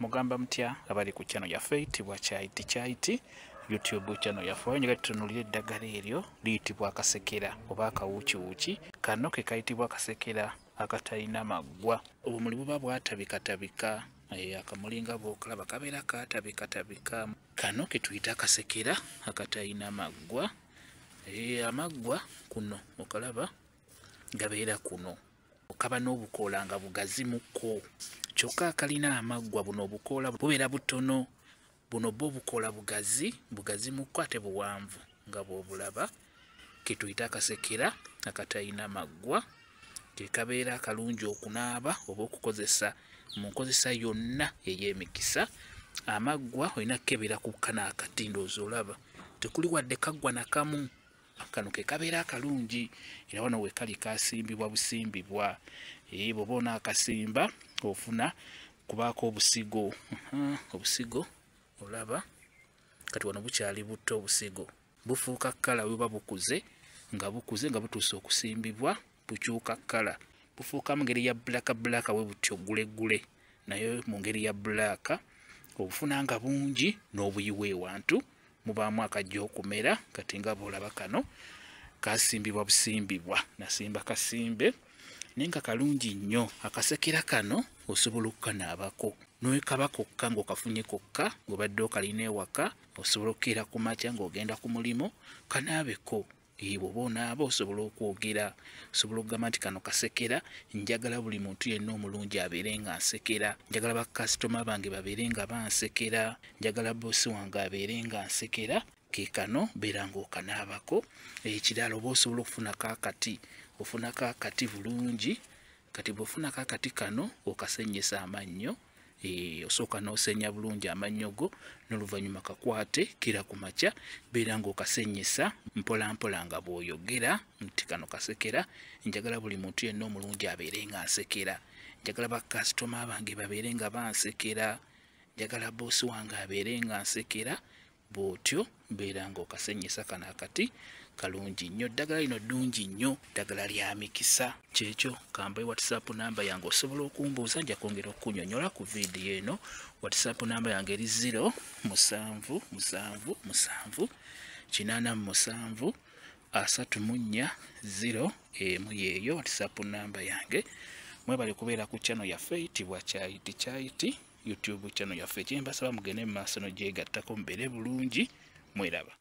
Mugamba mutya abali ku channel yaffe eyitibwa Kyaiti YouTube channel yaffe njagala tutunuulire eddagala eryo liyitibwa akasekera oba akawuukiwuuki. Kano ke kayitibwa akasekera akatalina maggwa. Obumuli buba bwatabikatabika, akamuli nga bw'okalaba kabeera katabikatabika. Kano ke tuyita akasekera akatalina maggwa. Amaggwa kuno okalaba gabeera kuno, kaba n'obukoola nga bugazimuko. Kyokka akalina amaggwa buno obukoola bubeera butono. Buno bwo obukoola bugazimuko ate buwanvu nga bw'obulaba. Ke tuyita akasekera akatalina maggwa. Ke kabeera akalungi okunaaba oba okukozesa mu nkozesa yonna ey'emikisa. Amaggwa olina kukebera ku kano akati ndowooza olaba. Tekuli wadde kaggwa nakamu. Kano ke kabeera akalungi era wano we kali kasimbibwa busimbibwa. Bw'oba onaakasimba ofuna kubaako obusigo. Obusigo olaba kati wano bukyali buto. Obusigo bufuuka kkala buba bukuze nga butuuse okusimbibwa bukyuka kkala. Bufuuka mu ngeri ya bbulaka bwe butyo gulegule, naye mu ngeri ya bbulaka. Obufuna nga bungi n'obuyiwa ewantu mubaamu akajja okumera. Kati nga bw'olaba kano kasimbibwa busimbibwa. Nasimba kasimbe naye nga kalungi nnyo. Akasekera kano osobola okukanaabako n'okaba kokka ng'okafunye kokka ng'obadde okalina ewaka. Osobola okukeera ku makya ng'ogenda ku mulimu kanaabeko. Bw'oba onaaba osobola okwogera, osobola okugamba nti kano kasekera njagala buli muntu yenna omulungi abeere nga nsekera. Njagala bakasitoma bange babeere nga bansekera. Njagala boosi wange abeere nga nsekera. Ke kano beera ng'okanaabako. Ekirala oba osobola okufunako akati, ofunako akati bulungi. Kati bw'ofunako akati kano okasennyesa amannyo. Osooka n'osenya bulungi amannyo go n'oluvannyuma kakwate kira ku makya. Beera ng'okasennyesa mpola mpola nga bw'oyogera nti kano kasekera njagala buli muntu yenna omulungi abeere nga nsekera. Njagala bakasitoma bange babeere nga bansekera. Njagala boosi wange abeere nga nsekera. Bw'otyo beera ng'okasennyesa kano akati kalungi nnyo. Eddagala lino ddungi nnyo, ddagala lya mikisa. Kyekyo kambe WhatsApp namba yange osobola okumbuuza, nja kwongera okunyonyola ku vidiyo eno. WhatsApp namba yange eri 0778734 yeeyo WhatsApp namba yange. Mwebale kubeera ku channel yaffe eyitibwa Kyaiti YouTube channel yaffe. Kyembasaba mugende mu maaso n'ogyegattako mubeere bulungi. Mweraba.